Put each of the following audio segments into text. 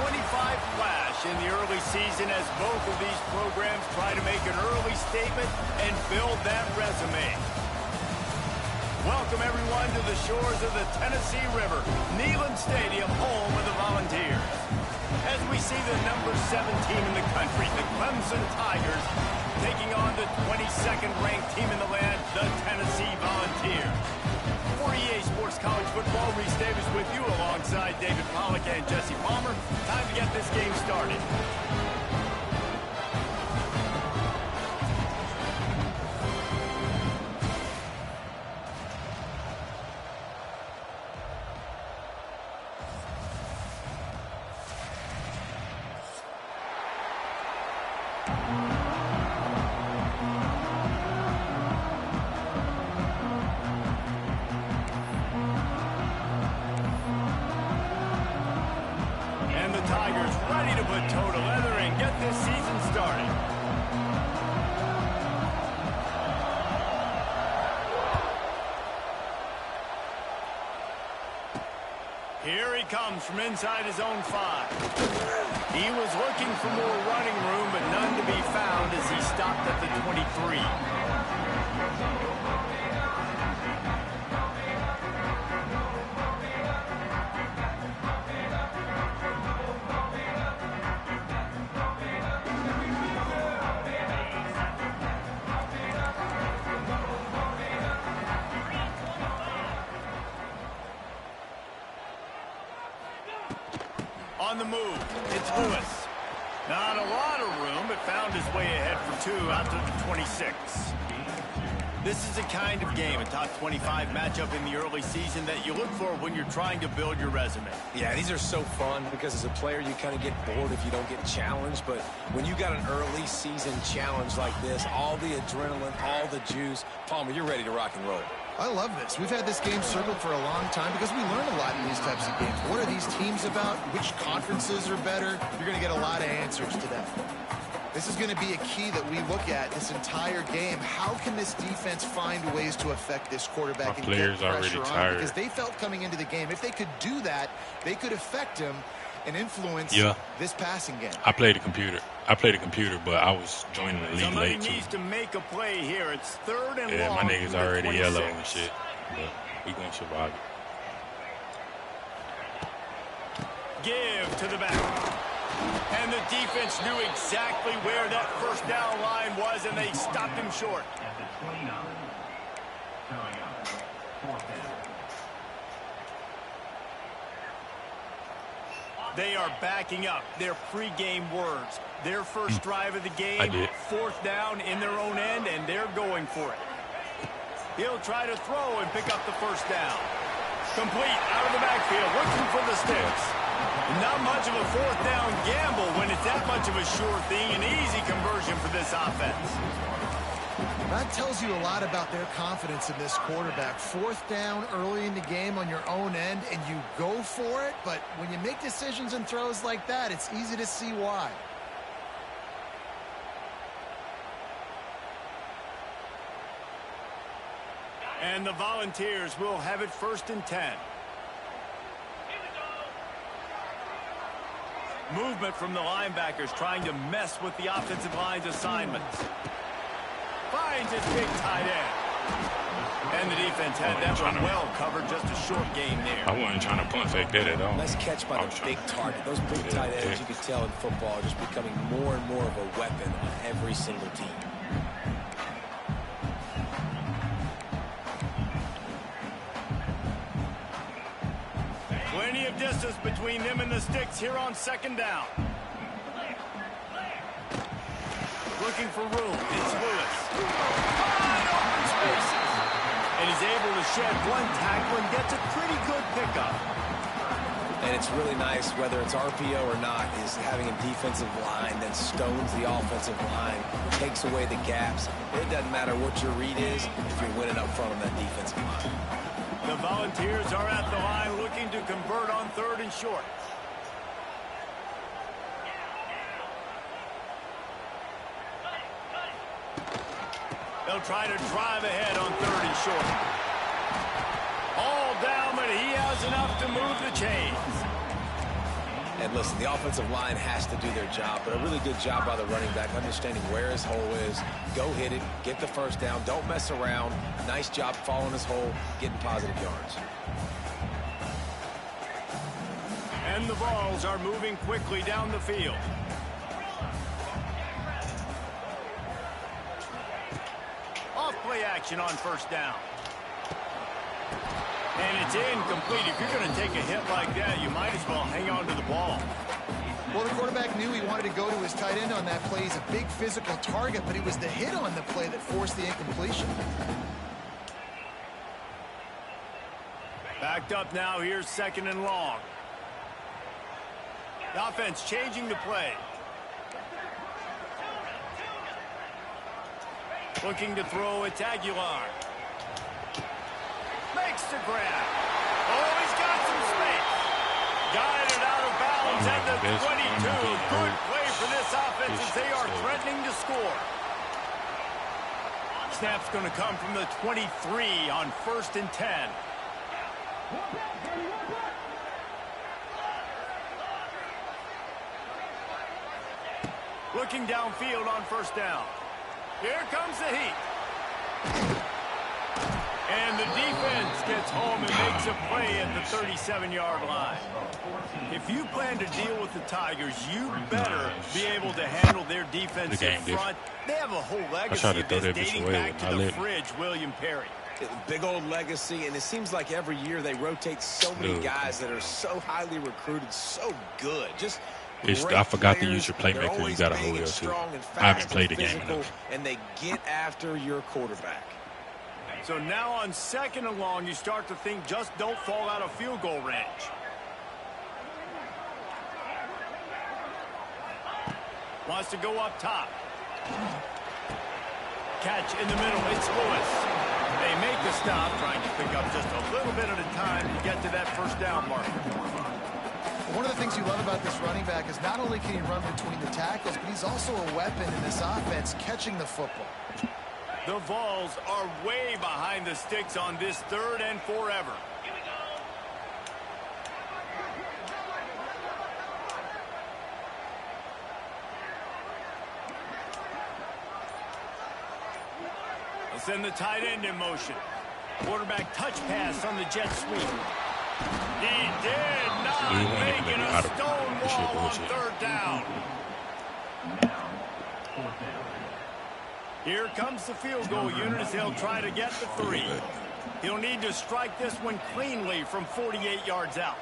25 flash in the early season as both of these programs try to make an early statement and build that resume. Welcome, everyone, to the shores of the Tennessee River, Neyland Stadium, home of the Volunteers. As we see the number 7 team in the country, the Clemson Tigers, taking on the 22nd ranked team in the land, the Tennessee Volunteers. For EA Sports College Football, Reese Davis with you alongside David Pollack and Jesse Palmer. Time to get this game started. Tigers ready to put toe to leather and get this season started. Here he comes from inside his own 5. He was looking for more running room, but none to be found as he stopped at the 23. On the move, it's Lewis. Not a lot of room, but found his way ahead for 2 out to the 26. This is the kind of game, a top 25 matchup in the early season, that you look for when you're trying to build your resume. Yeah, these are so fun because as a player, you kind of get bored if you don't get challenged. But when you got an early season challenge like this, all the adrenaline, all the juice, Palmer, you're ready to rock and roll. I love this. We've had this game circled for a long time because we learn a lot in these types of games. What are these teams about? Which conferences are better? You're going to get a lot of answers to that. This is going to be a key that we look at this entire game. How can this defense find ways to affect this quarterback and get pressure on him? Because they felt coming into the game, if they could do that, they could affect him and influence this passing game. I played the computer. But I was joining the league Somebody late, too. needs to make a play here. It's 3rd and long. Yeah, my niggas already 26. yellow and shit. But we going to survive it. Give to the back. And the defense knew exactly where that first down line was, and they stopped him short. At the 29, coming up, 4th down. They are backing up their pregame words. Their first drive of the game, 4th down in their own end, and they're going for it. He'll try to throw and pick up the first down. Complete out of the backfield, looking for the sticks. Not much of a 4th down gamble when it's that much of a sure thing, an easy conversion for this offense. That tells you a lot about their confidence in this quarterback. 4th down early in the game on your own end, and you go for it. But when you make decisions and throws like that, it's easy to see why. And the Volunteers will have it 1st and 10. Movement from the linebackers trying to mess with the offensive line's assignments. Finds his big tight end. And the defense had that one well covered, just a short game there. I wasn't trying to punt fake that at all. Nice catch by the big target. Those big tight ends, you can tell in football, are just becoming more and more of a weapon on every single team. Plenty of distance between them and the sticks here on 2nd down. Looking for room. It's Lewis. Wide open spaces. And he's able to shed one tackle and gets a pretty good pickup. And it's really nice, whether it's RPO or not, is having a defensive line that stones the offensive line, takes away the gaps. It doesn't matter what your read is if you're winning up front on that defensive line. The Volunteers are at the line looking to convert on 3rd and short. They'll try to drive ahead on 3rd and short. All down, but he has enough to move the chains. And listen, the offensive line has to do their job, but a really good job by the running back, understanding where his hole is. Go hit it, get the first down, don't mess around. Nice job following his hole, getting positive yards. And the balls are moving quickly down the field. Off-play action on first down. And it's incomplete. If you're going to take a hit like that, you might as well hang on to the ball. Well, the quarterback knew he wanted to go to his tight end on that play. He's a big physical target, but it was the hit on the play that forced the incompletion. Backed up now. Here's 2nd and long. The offense changing the play. Looking to throw, it's Aguilar. Makes the grab. Oh, he's got some space. Got it out of bounds at the 22. Good play for this offense as they are threatening to score. Snap's going to come from the 23 on 1st and 10. Looking downfield on 1st down. Here comes the heat. And the defense gets home and makes a play at the 37-yard line. If you plan to deal with the Tigers, you better be able to handle their defense in front. They have a whole legacy of this dating back to the fridge, William Perry. Big old legacy, and it seems like every year they rotate so many guys that are so highly recruited, so good. Just I forgot to use your playmaker. You got to hold it too. I haven't played the game enough. And they get after your quarterback. So now on 2nd and long, you start to think just don't fall out of field goal range. Wants to go up top. Catch in the middle. It's Lewis. They make the stop, trying to pick up just a little bit at a time to get to that 1st down marker. One of the things you love about this running back is not only can he run between the tackles, but he's also a weapon in this offense, catching the football. The Vols are way behind the sticks on this 3rd and forever. They'll send the tight end in motion. Quarterback touch pass on the jet sweep. He did not make it a stone wall on 3rd down. Here comes the field goal unit as they'll try to get the 3. He'll need to strike this one cleanly from 48 yards out.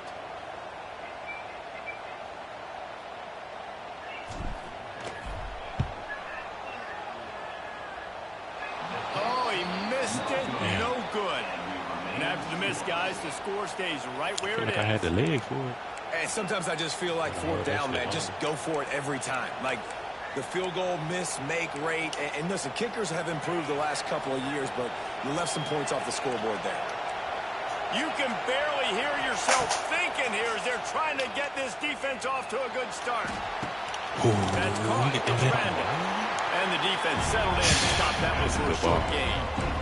Oh, he missed it. No good. And after the miss, guys, the score stays right where it is. I had the leg for it. And sometimes I just feel like 4th down, man. Just go for it every time. Like the field goal miss, make rate. And listen, kickers have improved the last couple of years, but you left some points off the scoreboard there. You can barely hear yourself thinking here as they're trying to get this defense off to a good start. That's caught. It's random. And the defense settled in to stop that one for a short gain.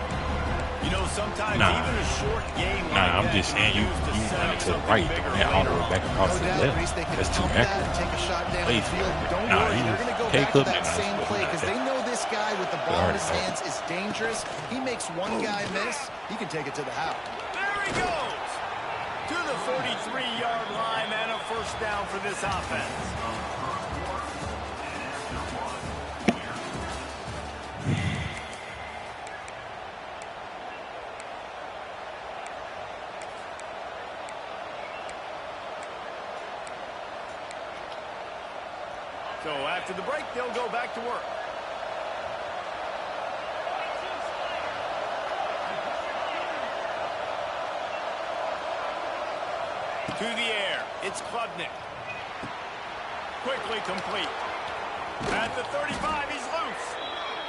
You know, sometimes even a short game like I'm just saying you run it to the right and then all the way back across to the left. That's too accurate. Take a shot down the field. Don't worry, they're going to go back to that same play because they know this guy with the ball in his hands is dangerous. He makes one guy miss, he can take it to the house. There he goes to the 43-yard line and a 1st down for this offense. So after the break, they'll go back to work. To the air, it's Klubnik. Quickly complete. At the 35, he's loose.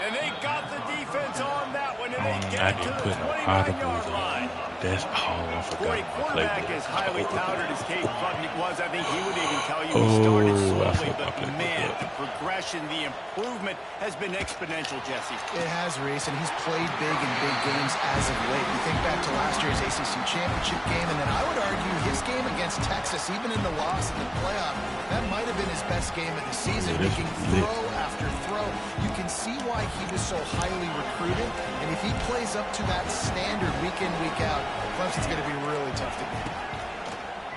And they got the defense on that one, and they I get it to didn't the put no 29-yard line. That's all I For forgot. a quarterback as highly touted as Cade Klubnik was, I think he would even tell you he Oh, started I slowly, forgot but to man, look the progression, the improvement has been exponential, Jesse. It has, Reese, and he's played big in big games as of late. You think back to last year's ACC championship game, and then I would argue his game against Texas, even in the loss in the playoff, that might have been his best game of the season, making throw after throw. You can see why he was so highly recruited, and if he plays up to that standard week in, week out, Clemson's going to be really tough to beat.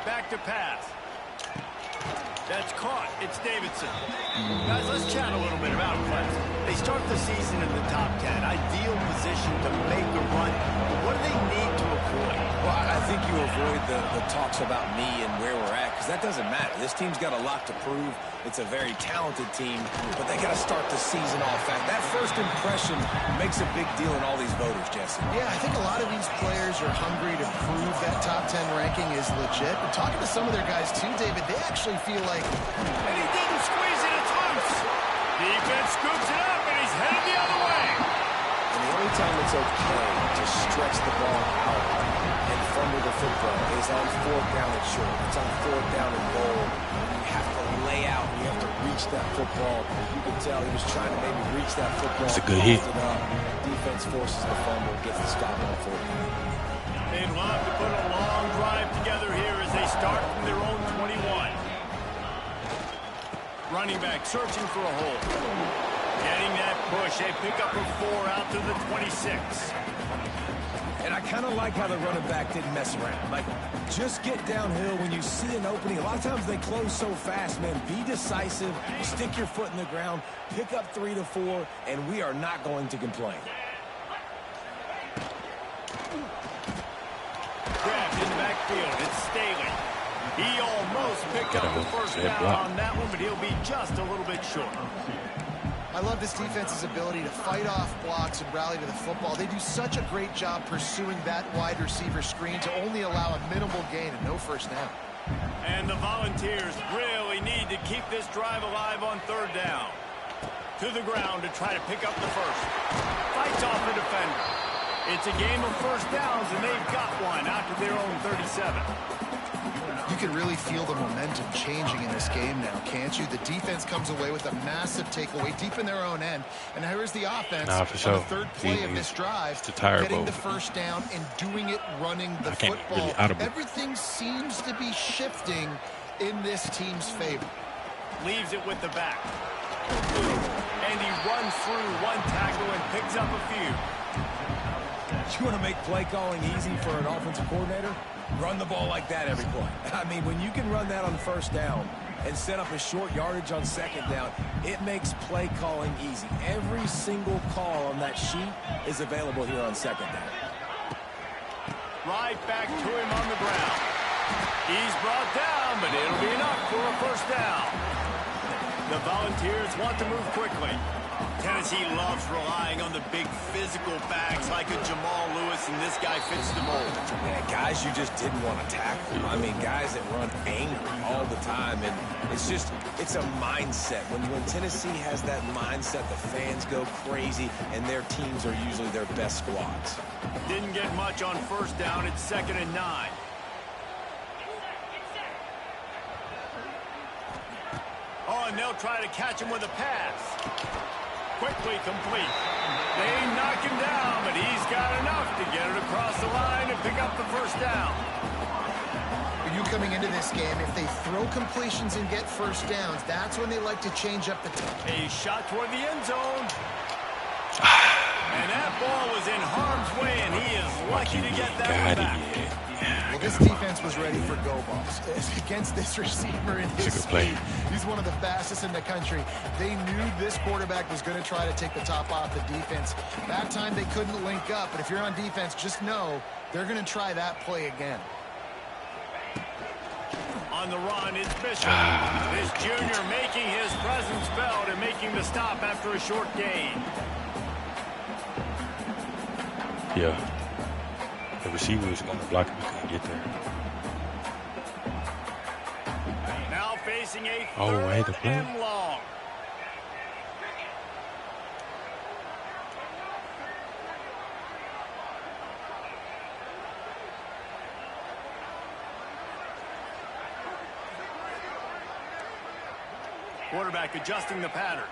Back to pass. That's caught. It's Davidson. Guys, let's chat a little bit about Clemson. They start the season in the top 10. Ideal position to make a run. But what do they need to avoid? Well, I think you avoid the talks about me and where we're at, because that doesn't matter. This team's got a lot to prove. It's a very talented team, but they got to start the season off fast. That first impression makes a big deal in all these voters, Jesse. Yeah, I think a lot of these players are hungry to prove that top 10 ranking is legit. But talking to some of their guys too, David, they actually feel like... And he didn't squeeze it, it's loose. Defense scoops it up, and he's headed the other way. And the only time it's okay to stretch the ball out and fumble the football is on 4th down and short. It's on 4th down and goal. You have to lay out. You have to reach that football. You can tell he was trying to maybe reach that football. It's a good hit. Defense forces the fumble, gets the stop on 4th down. They'd love to put a long drive together here as they start from their own 21. Running back searching for a hole. Getting that push. They pick up a 4 out to the 26. And I kind of like how the running back didn't mess around. Like, just get downhill when you see an opening. A lot of times they close so fast, man. Be decisive. Stick your foot in the ground. Pick up 3 to 4, and we are not going to complain. Grabbed in the backfield. It's Staley. He almost picked up the first down on that one, but he'll be just a little bit short. I love this defense's ability to fight off blocks and rally to the football. They do such a great job pursuing that wide receiver screen to only allow a minimal gain and no first down. And the Volunteers really need to keep this drive alive on 3rd down. To the ground to try to pick up the first. Fights off the defender. It's a game of first downs, and they've got one out to their own 37. You can really feel the momentum changing in this game now, can't you? The defense comes away with a massive takeaway deep in their own end. And here's the offense on the 3rd play of this drive, getting the first down and doing it running the football. Everything seems to be shifting in this team's favor. Leaves it with the back. And he runs through one tackle and picks up a few. You want to make play calling easy for an offensive coordinator? Run the ball like that every play. I mean, when you can run that on 1st down and set up a short yardage on 2nd down, it makes play calling easy. Every single call on that sheet is available here on 2nd down. Right back to him on the ground. He's brought down, but it'll be enough for a first down. The Volunteers want to move quickly. Tennessee loves relying on the big physical backs like a Jamal Lewis, and this guy fits the mold. Yeah, guys you just didn't want to tackle. I mean, guys that run angry all the time, and it's a mindset. When Tennessee has that mindset, the fans go crazy, and their teams are usually their best squads. Didn't get much on 1st down. It's 2nd and 9. Oh, and they'll try to catch him with a pass. Quickly complete. They knock him down, but he's got enough to get it across the line and pick up the first down. For you coming into this game, if they throw completions and get first downs, that's when they like to change up the tempo. A shot toward the end zone. And that ball was in harm's way, and he is lucky to get that one back. Well, this defense was ready for go balls. Against this receiver in his speed, he's one of the fastest in the country. They knew this quarterback was going to try to take the top off the defense. That time they couldn't link up, but if you're on defense, just know they're going to try that play again. On the run, it's Bishop. This junior making his presence felt and making the stop after a short gain. Yeah. The receiver was going to block him. He couldn't get there. Now facing a I hate the 3rd play. and long. Quarterback adjusting the pattern.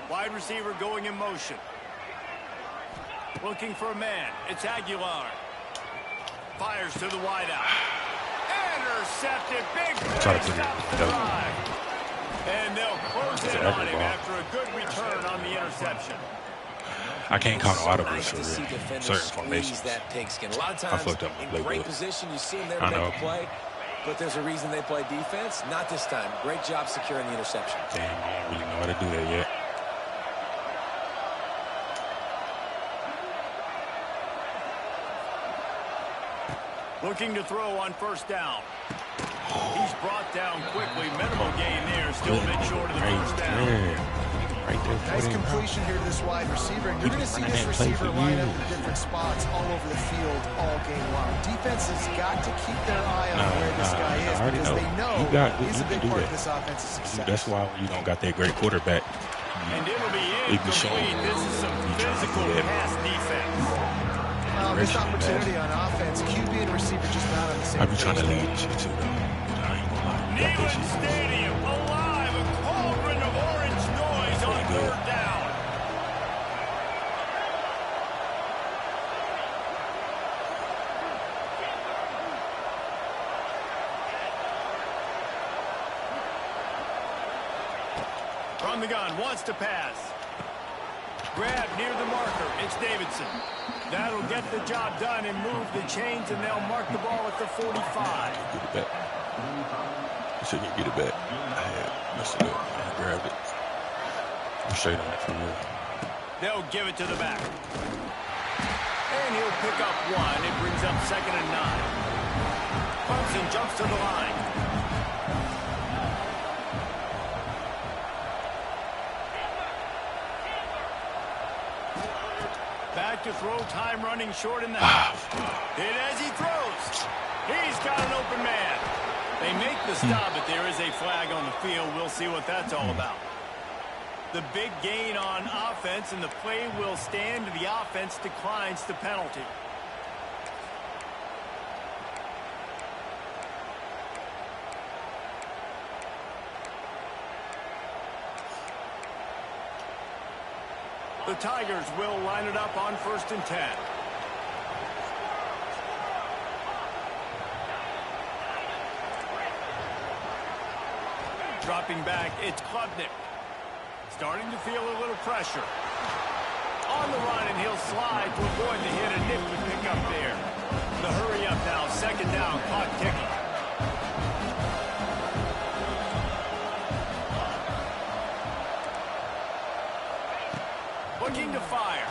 Wide receiver going in motion. Looking for a man. It's Aguilar. Fires to the wideout. Intercepted. Big play. Stops the drive. And they'll close in on him after a good return on the interception. I can't count a lot of this for certain formations. That pigskin. A lot of times I fucked up in great position, you see them there to make a play, but there's a reason they play defense. Not this time. Great job securing the interception. Damn, you don't really know how to do that yet. Looking to throw on first down. He's brought down quickly. Minimal gain there. Still a bit short of the first down. Right there. Nice completion here to this wide receiver. And you're going to see this receiver line up in different spots all over the field all game long. Defense has got to keep their eye on where this guy is because they know he's a big part of this offensive success. That's why when you don't got that great quarterback, and it'll be incomplete. This is some physical pass defense. Missed opportunity on offense. QB and receiver just not on the same. I be trying to lead you too, though. I ain't gonna lie. Neyland Stadium alive. A cauldron of orange noise on third down. From the gun, wants to pass. Grab near the marker. It's Davidson. That'll get the job done and move the chains, and they'll mark the ball at the 45. Get it back. I shouldn't get it back. I messed it up. I grabbed it. I'm straight on it for real. They'll give it to the back. And he'll pick up one. It brings up 2nd and 9. Clemson jumps to the line. Back to throw, time running short in the half. Hit as he throws. He's got an open man. They make the stop, but there is a flag on the field. We'll see what that's all about. The big gain on offense, and the play will stand. The offense declines the penalty. The Tigers will line it up on 1st and 10. Dropping back, it's Klubnik. Starting to feel a little pressure. On the run, and he'll slide to avoid the hit. A nifty pick up there. The hurry up now, 2nd down, clock ticking. Looking to fire.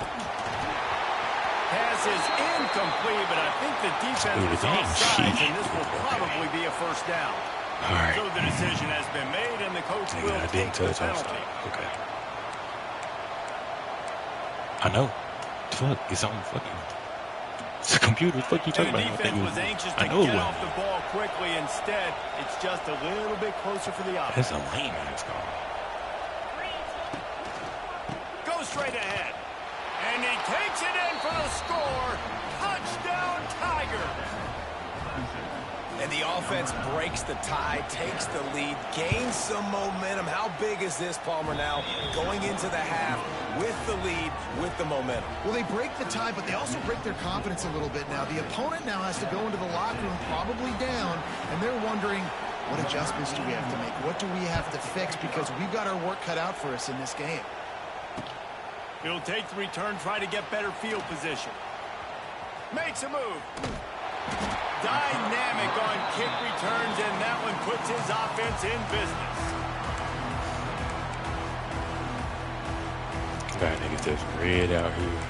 Pass is incomplete, but I think the defense is offside, and this will probably be a 1st down. All right. So the decision has been made, and the coach will take the penalty. Okay. I know. Fuck, it's on fucking. It's a computer. Fuck you talking about? The defense was anxious to get off the ball quickly. Instead, it's just a little bit closer for the offense. That's a lame ass call. Straight ahead. And he takes it in for the score. Touchdown, Tiger. And the offense breaks the tie, takes the lead, gains some momentum. How big is this, Palmer, now going into the half with the lead, with the momentum? Well, they break the tie, but they also break their confidence a little bit now. The opponent now has to go into the locker room probably down, and they're wondering, what adjustments do we have to make? What do we have to fix? Because we've got our work cut out for us in this game. He'll take the return, try to get better field position. Makes a move. Dynamic on kick returns, and that one puts his offense in business. Got niggas that's red out here.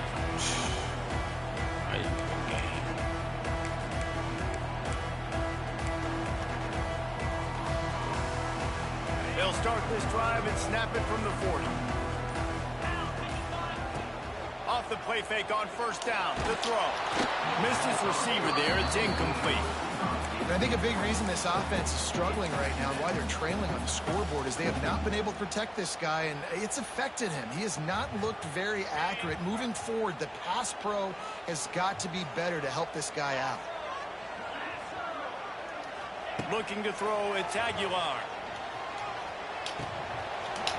They'll start this drive and snap it from the 40. Off the play fake on 1st down. The throw. Missed his receiver there. It's incomplete. And I think a big reason this offense is struggling right now and why they're trailing on the scoreboard is they have not been able to protect this guy, and it's affected him. He has not looked very accurate. Moving forward, the pass pro has got to be better to help this guy out. Looking to throw, it's Aguilar.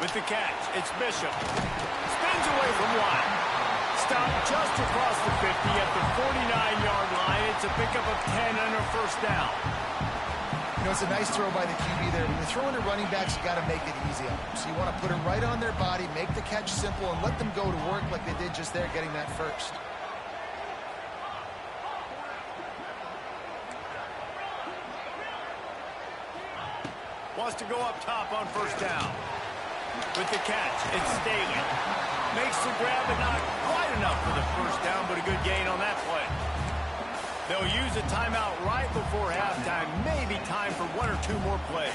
With the catch, it's Bishop. Spins away from one. Stopped just across the 50 at the 49-yard line. It's a pickup of 10 and a first down. You know, it's a nice throw by the QB there. When you're throwing to running backs, you got to make it easy on them. So you want to put it right on their body, make the catch simple, and let them go to work like they did just there, getting that first. Wants to go up top on first down. With the catch, it's Staley. Makes the grab, but not quite enough for the first down, but a good gain on that play. They'll use a timeout right before halftime. Maybe time for one or two more plays.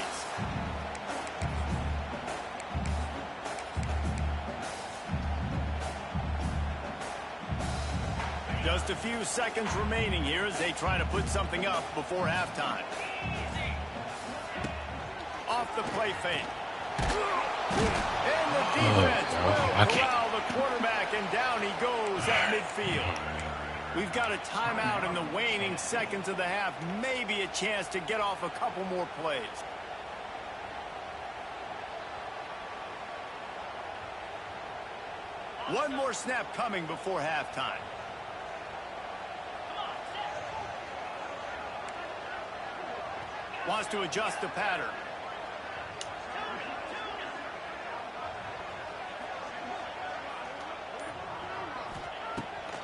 Just a few seconds remaining here as they try to put something up before halftime. Off the play fake. And the defense will corral the quarterback, and down he goes at midfield. We've got a timeout in the waning seconds of the half. Maybe a chance to get off a couple more plays. One more snap coming before halftime. Wants to adjust the pattern.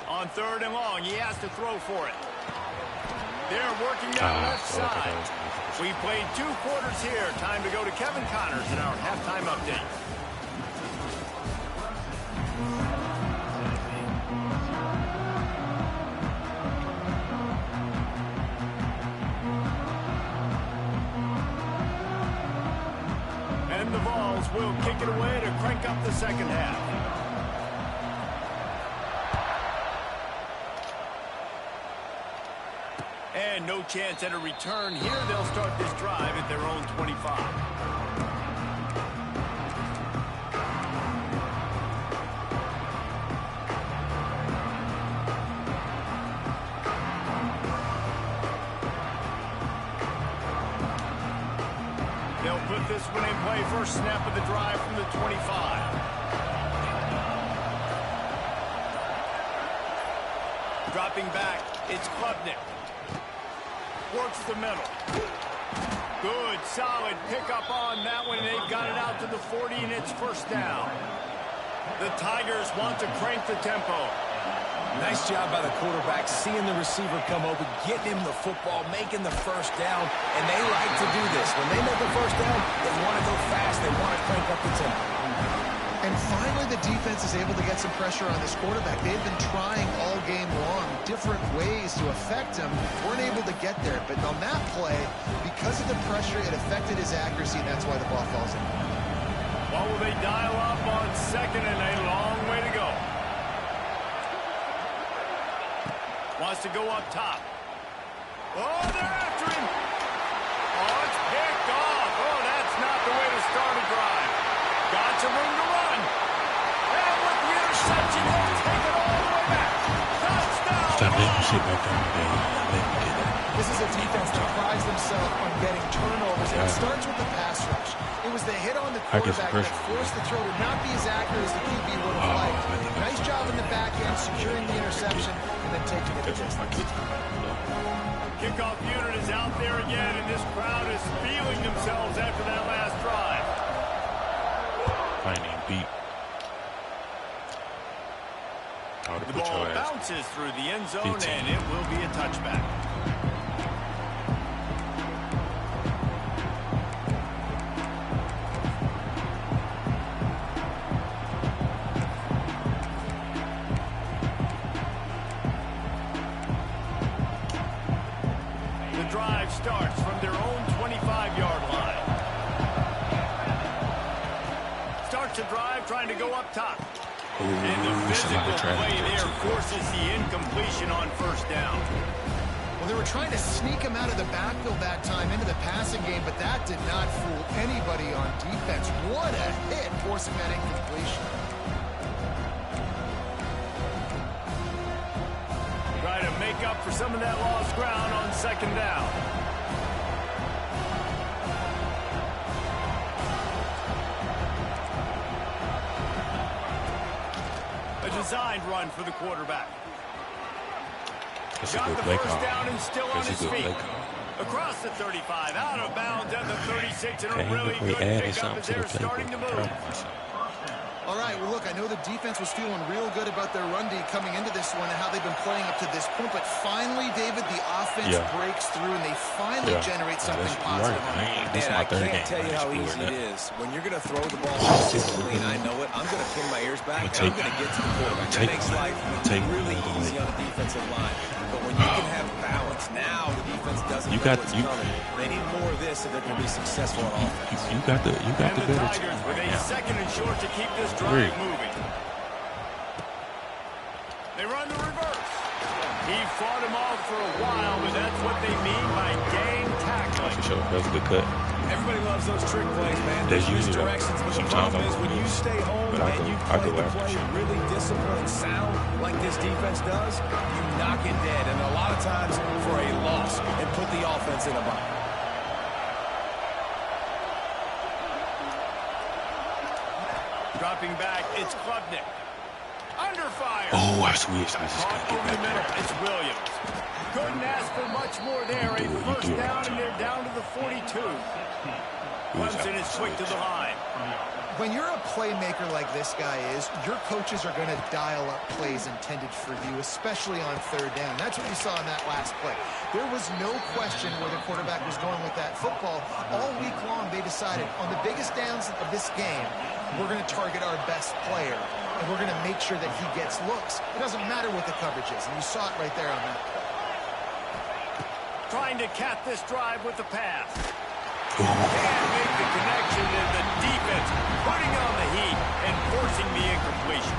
On third and long, he has to throw for it. They're working down left side. We played 2 quarters here. Time to go to Kevin Connors in our halftime update. And the Vols will kick it away to crank up the second half. And no chance at a return here. They'll start this drive at their own 25. They'll put this one in play. First snap of the drive from the 25. Dropping back, it's Klubnik. Works the middle. Good, solid pickup on that one. They've got it out to the 40, and it's first down. The Tigers want to crank the tempo. Nice job by the quarterback, seeing the receiver come open, getting him the football, making the first down, and they like to do this. When they make a first down, they want to go fast. They want to crank up the tempo. And finally, the defense is able to get some pressure on this quarterback. They've been trying all game long different ways to affect him. Weren't able to get there. But on that play, because of the pressure, it affected his accuracy, and that's why the ball falls in. Well, will they dial up on second, and a long way to go. Wants to go up top. Oh, they're after him. Oh, it's picked off. Oh, that's not the way to start a drive. Got some room to run. And with the interception, he'll take it all the way back. Touchdown. Stop letting me sit back down there. Let me get it. This is a defense that prides themselves on getting turnovers, and it starts with the pass rush. It was the hit on the quarterback that forced the throw to not be as accurate as the QB would have liked. Nice job in the back end, securing the interception, and then taking it to distance. Kickoff unit is out there again, and this crowd is feeling themselves after that last drive. Finding beat. The ball bounces through the end zone, and it will be a touchback. The drive starts from their own 25-yard line. Starts a drive trying to go up top. And the physical play there forces the incompletion on first down. Well, they were trying to sneak him out of the backfield that time into the passing game, but that did not fool anybody on defense. What a hit, forcing that incompletion. Try to make up for some of that lost ground on second down. designed run for the quarterback. That's a Got good the play first call. down and still on That's his a good feet. play call. Across the 35, out of bounds at the 36, and a really We good added pickup something as to the they're starting to playbook. move. All right, well, look, I know the defense was feeling real good about their run D coming into this one and how they've been playing up to this point, but finally, David, the offense breaks through and they finally generate something positive. Right. This is Man, my I third can't game. tell you how easy it is. When you're going to throw the ball consistently, and I know it, I'm going to pin my ears back, and I'm going to get to the quarterback. That makes life really easy on the defensive line. But when you can have balance, now the defense doesn't know what's coming. They need more of this if they're going to be successful on offense. You got the better team Tigers with right a now. second and short to keep this drive moving. They run the reverse. He fought him off for a while, but that's what they mean by gang tackling. For sure. That was a good cut. Everybody loves those trick plays, man. There's Those usually misdirections, but the sometimes problem is I when you miss, stay home but and you I play go the after play shit. really disciplined and sound like this defense does, you knock it dead, and a lot of times for a loss, and put the offense in a bind. Dropping back, it's Klubnik. Under fire. Oh, I switched. I just Caught couldn't over get the back middle. there. It's Williams. Couldn't ask for much more there. A first down, and they're down to the 42. Clemson is quick to the line. When you're a playmaker like this guy is, your coaches are going to dial up plays intended for you, especially on third down. That's what you saw in that last play. There was no question where the quarterback was going with that football. All week long, they decided on the biggest downs of this game, we're going to target our best player, and we're going to make sure that he gets looks. It doesn't matter what the coverage is, and you saw it right there on that play. Trying to cap this drive with the pass. Can't make the connection, and the defense putting on the heat and forcing the incompletion.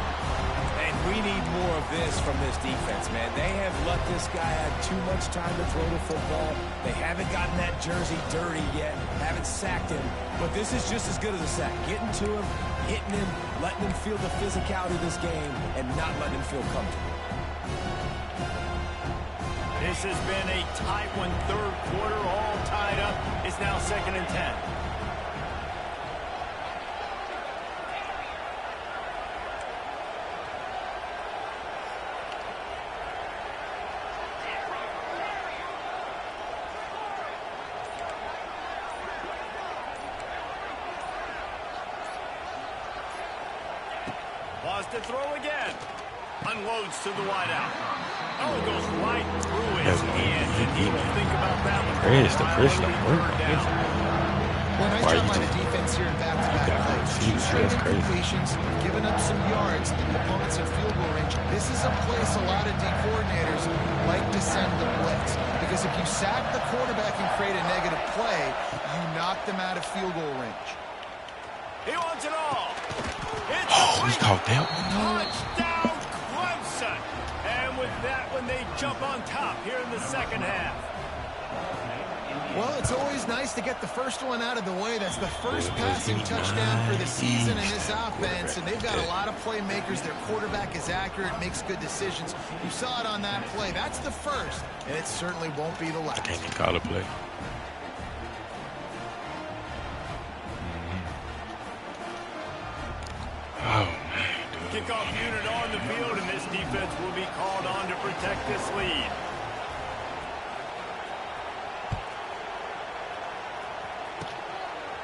And we need more of this from this defense, man. They have let this guy have too much time to throw the football. They haven't gotten that jersey dirty yet, haven't sacked him. But this is just as good as a sack. Getting to him, hitting him, letting him feel the physicality of this game, and not letting him feel comfortable. This has been a tight one, third quarter, all tied up. It's now 2nd and 10. Wants to throw again. Unloads to the wideout. Oh, it goes right through his hands, and he will think about that one. Chris, the Chris don't work on this. Well, nice job by the defense here in back-to-back plays. Two straight incompletions, giving up some yards, and the opponents in field goal range. This is a place a lot of D coordinators like to send the blitz, because if you sack the quarterback and create a negative play, you knock them out of field goal range. He wants it all. It's he caught that one. Touchdown, Clemson. And with that one, they jump on top here in the second half. Well, it's always nice to get the first one out of the way. That's the first passing touchdown for the season in this offense, and they've got a lot of playmakers. Their quarterback is accurate, makes good decisions. You saw it on that play. That's the first, and it certainly won't be the last. Can't even call a play. Oh, man, dude. Kickoff unit on the field, and this defense will be called on to protect this lead.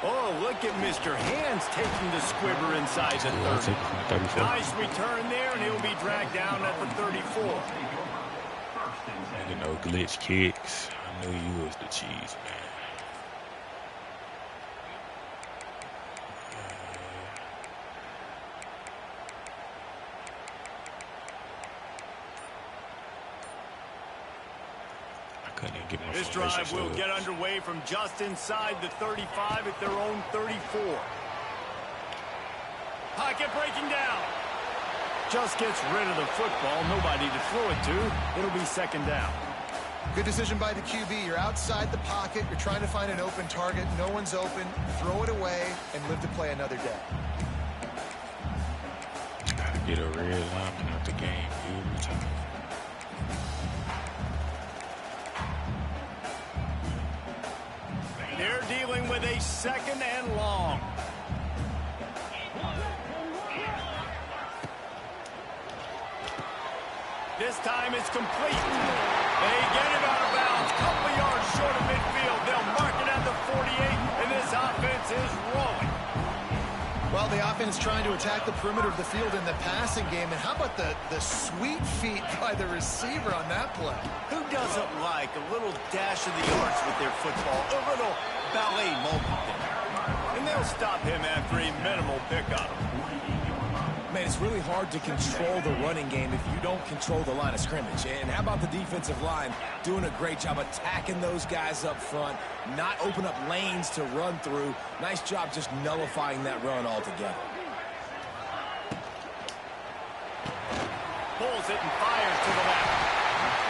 Oh, look at Mr. Hands taking the squibber inside the 30. Nice return there, and he'll be dragged down at the 34. You know, glitch kicks. I knew you was the cheese, man. This drive will get underway from just inside the 35 at their own 34. Pocket breaking down. Just gets rid of the football. Nobody to throw it to. It'll be second down. Good decision by the QB. You're outside the pocket. You're trying to find an open target. No one's open. Throw it away and live to play another day. Gotta get a red lineman out the game every time. They're dealing with a second and long. This time it's complete. They get him out of bounds. Couple yards short of midfield. They'll mark it at the 48, and this offense is rolling. Well, the offense trying to attack the perimeter of the field in the passing game. And how about the sweet feet by the receiver on that play? Who doesn't like a little dash of the yards with their football? A little ballet moment there. And they'll stop him after a minimal pick on him. Man, it's really hard to control the running game if you don't control the line of scrimmage. And how about the defensive line doing a great job attacking those guys up front, not open up lanes to run through. Nice job just nullifying that run altogether. Pulls it and fires to the left.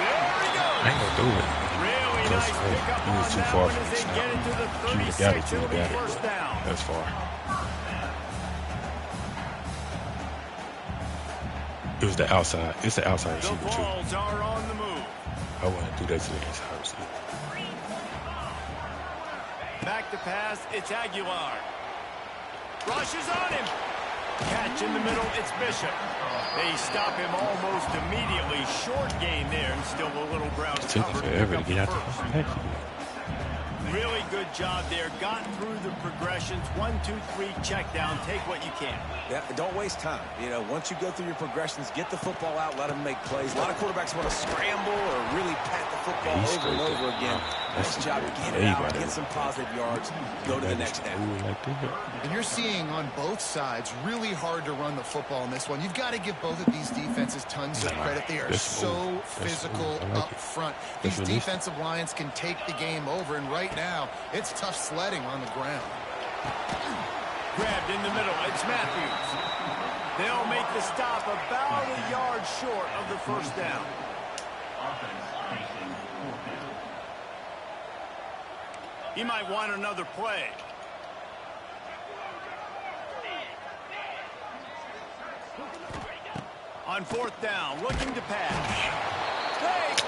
There he goes. I ain't gonna do it. Really nice pickup on too that far one from as the they snap. get it to the You 36. would've It'll be got it, first but down. that's far. It was the outside. It's the outside The receiver, too. balls are on the move. I wouldn't do that to the inside receiver. Back to pass, it's Aguilar. Rushes on him. Catch in the middle, it's Bishop. They stop him almost immediately. Short gain there and still a little ground It's taking covered. forever to Pick get up out the the first. backfield. Really good job there. Got through the progressions. 1, 2, 3, check down. Take what you can. Yeah, don't waste time. You know, once you go through your progressions, get the football out, let them make plays. A lot of quarterbacks want to scramble or really pat the football over and over again. Nice job to get it out, get some positive yards, go to the next down. And you're seeing on both sides really hard to run the football in this one. You've got to give both of these defenses tons of credit. They are so physical up front. These defensive lines can take the game over, and right now it's tough sledding on the ground. Grabbed in the middle. It's Matthews. They'll make the stop about a yard short of the first down. He might want another play. On fourth down, looking to pass.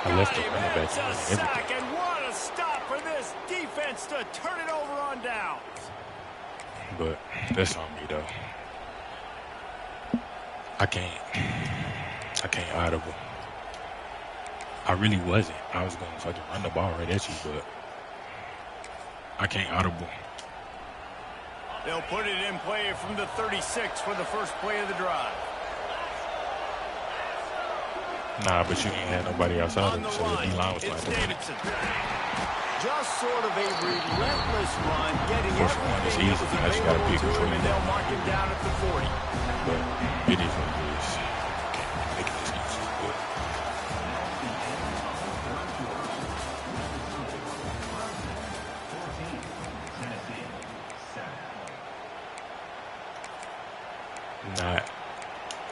I left it running back It's a and sack, and what a stop for this defense to turn it over on downs. But that's on me, though. I can't audible. I really wasn't. I was going to fucking run the ball right at you, but I can't audible. They'll put it in play from the 36 for the first play of the drive. Nah, but you ain't had nobody outside On of the him, so the line, D-line was it's like, Davidson. Just sort of a relentless run, getting First one is everything easy. that was I just gotta available pick to between him, and them. they'll mark him down at the 40. but it is what it is. Can't make excuses, but nah,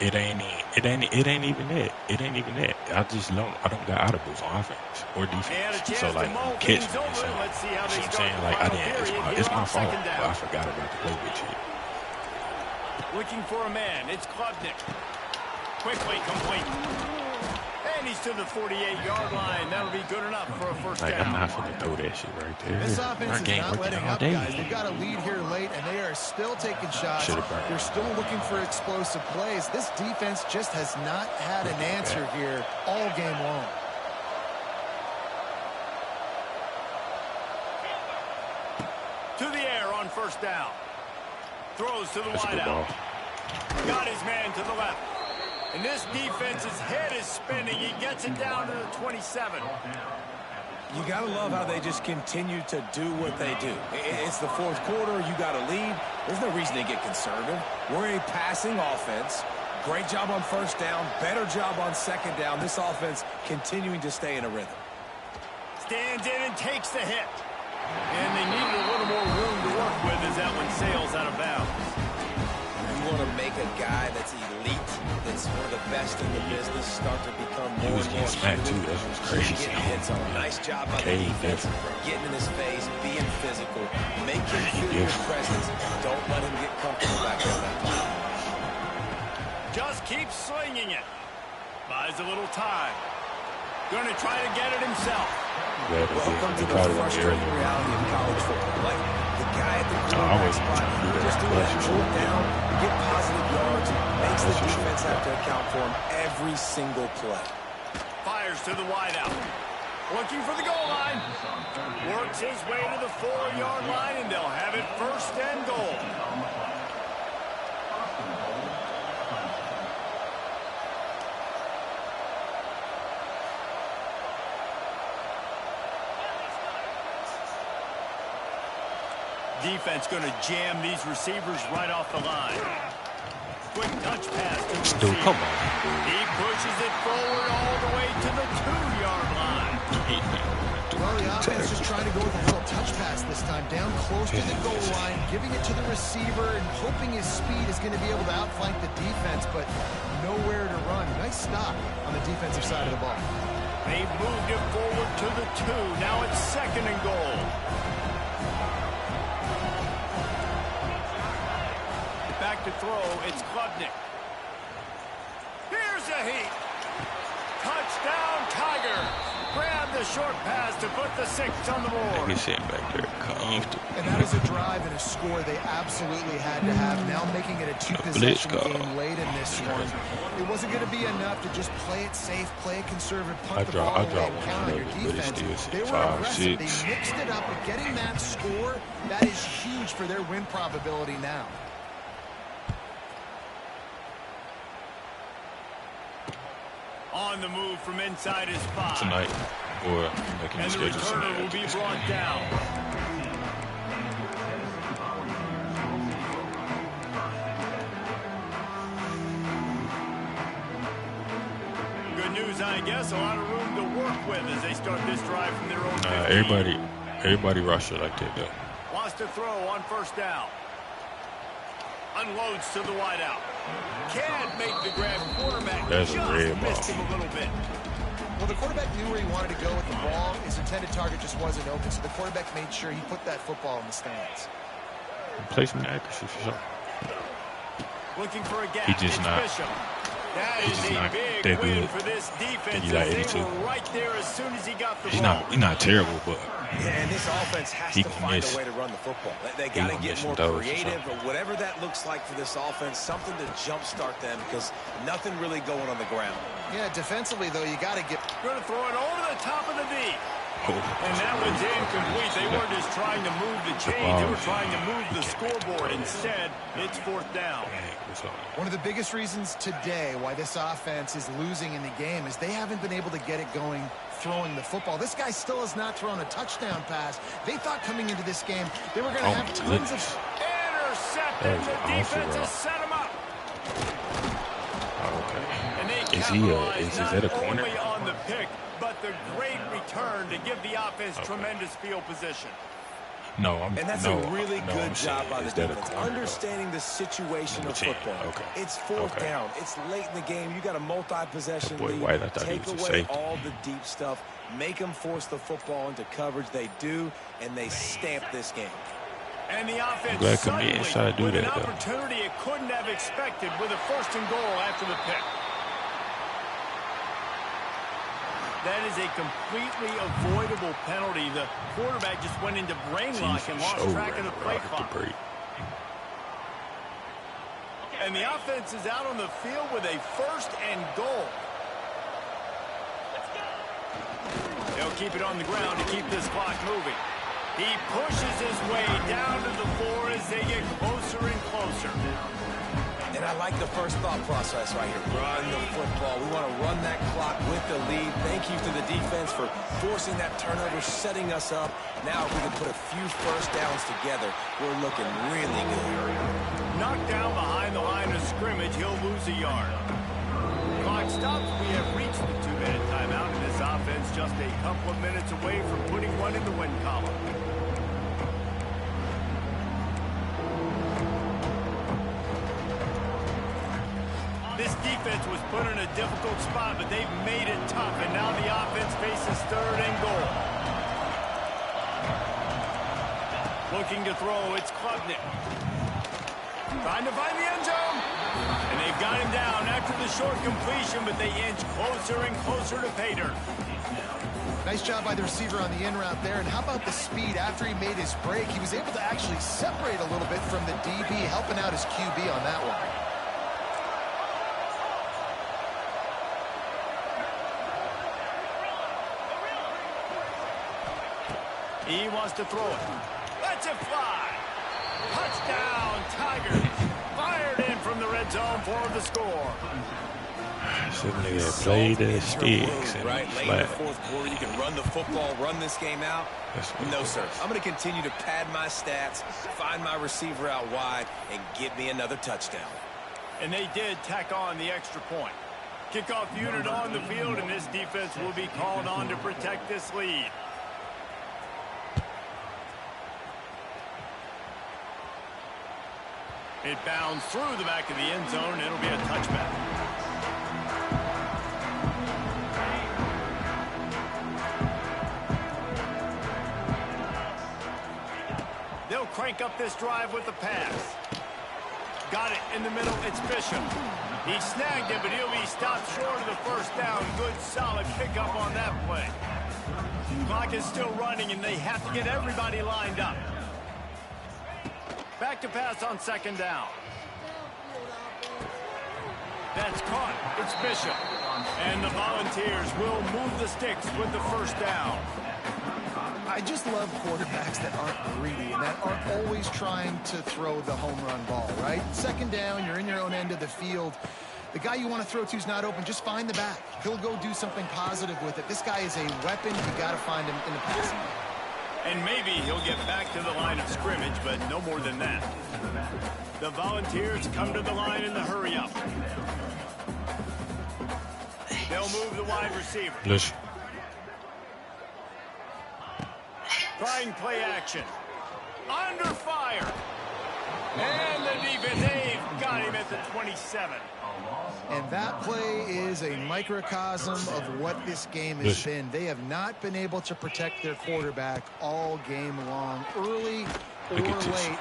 it ain't even that. It ain't even that. I don't got audibles on offense or They had a defense. chance So to like mull catch things me. over. So, Let's see how they see what I'm start saying? the Like I final didn't. period It's here my on fault. second down. But I forgot about the play with shit. Looking for a man. It's Klubnik. Quickly complete. And he's to the 48-yard line. That'll be good enough for a first Like down. I'm not finna throw that shit right there. This Our offense is game not working letting all up, day. guys. They've got a lead here late, and they are still taking shots. Should've burned. They're still looking for explosive plays. This defense just has not had an answer here all game long. To the air on first down. Throws to the That's a good wideout. ball. Got his man to the left. And this defense's head is spinning. He gets it down to the 27. You got to love how they just continue to do what they do. It's the fourth quarter. You got a lead. There's no reason to get conservative. We're a passing offense. Great job on first down. Better job on second down. This offense continuing to stay in a rhythm. Stands in and takes the hit. And they needed a little more room to work with as that one sails out of bounds. You want to make a guy that's elite, that's one of the best in the business, start to become He more was and more getting smacked too. human. That's what's crazy. Getting hits on. Nice job by the Okay, defense. different. Getting in his face, being physical, make him feel your presence. Don't let him get comfortable back on that line. Just keeps slinging it. Buys a little time. Going to try to get it himself. Welcome to the frustrating reality of college football. Like the guy at the quarterback spot, just do that short down, get positive yards, makes the defense have to account for him every single play. Fires to the wideout. Looking for the goal line. Works his way to the 4-yard line, and they'll have it first and goal. Defense going to jam these receivers right off the line. Quick touch pass to the receiver. Come on. He pushes it forward all the way to the 2-yard line. Well, the offense just trying to go with a little touch pass this time. Down close to the goal line, giving it to the receiver and hoping his speed is going to be able to outflank the defense, but nowhere to run. Nice stop on the defensive side of the ball. They moved it forward to the 2. Now it's second and goal. Back to throw, it's Klubnik. Here's a heat. Touchdown, Tiger. Grab the short pass to put the 6 on the board. He's sitting back there comfortable. And that is a drive and a score they absolutely had to have. Now making it a 2-possession game late in this one. It wasn't going to be enough to just play it safe, play it conservative, punt the ball away, and count on your defense. They were aggressive. They mixed it up, but getting that score, that is huge for their win probability now. On the move from inside his 5. Tonight, or making and the returner will be brought down. Good news, I guess. A lot of room to work with as they start this drive from their own 15. Everybody rush it like that, though. Wants to throw on first down. Unloads to the wideout. Can't make the grab. Quarterback That's just a red missed ball. him a little bit. Well, the quarterback knew where he wanted to go with the ball. His intended target just wasn't open, so the quarterback made sure he put that football in the stands. Placement accuracy for sure. Looking for a gap. He just it's not. Bishop. That He's is just a not big that win good. for this defense. Like They 82. were right there as soon as he got the He's ball. not terrible, but Yeah, and this offense has He to gonna find miss. a way to run the football. They He got to gonna get miss more some throws or creative, something. or whatever that looks like for this offense, something to jumpstart them because nothing really going on the ground. Yeah, defensively, though, you got to get... Going to throw it over the top of the D. oh, And that one's incomplete. They weren't just trying to move the chains. They were trying to move the scoreboard. Instead, it's fourth down. One of the biggest reasons today why this offense is losing in the game is they haven't been able to get it going throwing the football. This guy still has not thrown a touchdown pass. They thought coming into this game they were going to have tons of... Intercepted. The defense has set him up. Okay. And they Is he capitalized is that a not corner? only on the pick, but the great return to give the offense tremendous field position. No, And that's no, a really no, good I'm job saying, by the is that a defense, corner, though? understanding the situation Number of 10, football. okay. It's fourth Okay. down. It's late in the game. You got a multi-possession Boy, lead. White, I thought he Take was a away safety. all the deep stuff. Make them force the football into coverage. They do, and they stamp this game. And the offense glad suddenly, Kamiya inside do with an that, though. opportunity it couldn't have expected with a first and goal after the pick. That is a completely avoidable penalty. The quarterback just went into brain lock and lost track of the play clock. And the offense is out on the field with a first and goal. They'll keep it on the ground to keep this clock moving. He pushes his way down to the floor as they get closer and closer. And I like the first thought process right here. Run the football. We want to run that clock with the lead. Thank you to the defense for forcing that turnover, setting us up. Now if we can put a few first downs together, we're looking really good. Knocked down behind the line of scrimmage, he'll lose a yard. Clock stops. We have reached the 2-minute timeout, and this offense just a couple of minutes away from putting one in the win column. This defense was put in a difficult spot, but they've made it tough, and now the offense faces third and goal. Looking to throw, it's Klubnik. Trying to find the end zone. And they've got him down after the short completion, but they inch closer and closer to pay dirt. Nice job by the receiver on the in route there. And how about the speed after he made his break? He was able to actually separate a little bit from the DB, helping out his QB on that one. He wants to throw it. Lets it fly. Touchdown, Tigers. Fired in from the red zone for the score. Some nigga played the sticks and right late in the fourth quarter, you can run the football, run this game out. No, sir. I'm going to continue to pad my stats, find my receiver out wide, and get me another touchdown. And they did tack on the extra point. Kickoff unit on the field, and this defense will be called on to protect this lead. It bounds through the back of the end zone. It'll be a touchback. They'll crank up this drive with the pass. Got it in the middle. It's Bishop. He snagged it, but he'll be stopped short of the first down. Good, solid pickup on that play. Clock is still running, and they have to get everybody lined up. Back to pass on second down. That's caught. It's Bishop. And the Volunteers will move the sticks with the first down. I just love quarterbacks that aren't greedy and that aren't always trying to throw the home run ball, right? Second down, you're in your own end of the field. The guy you want to throw to is not open. Just find the back. He'll go do something positive with it. This guy is a weapon. You got to find him in the passing game. And maybe he'll get back to the line of scrimmage, but no more than that. The Volunteers come to the line in the hurry-up. They'll move the wide receiver. Listen. Trying play action. Under fire. And the defense, they've got him at the 27. And that play is a microcosm of what this game has been. They have not been able to protect their quarterback all game long, early or late.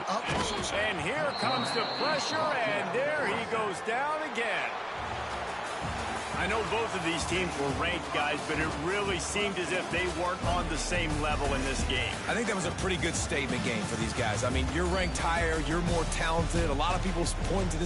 And here comes the pressure, and there he goes down again. I know both of these teams were ranked, guys, but it really seemed as if they weren't on the same level in this game. I think that was a pretty good statement game for these guys. I mean, you're ranked higher, you're more talented. A lot of people point to this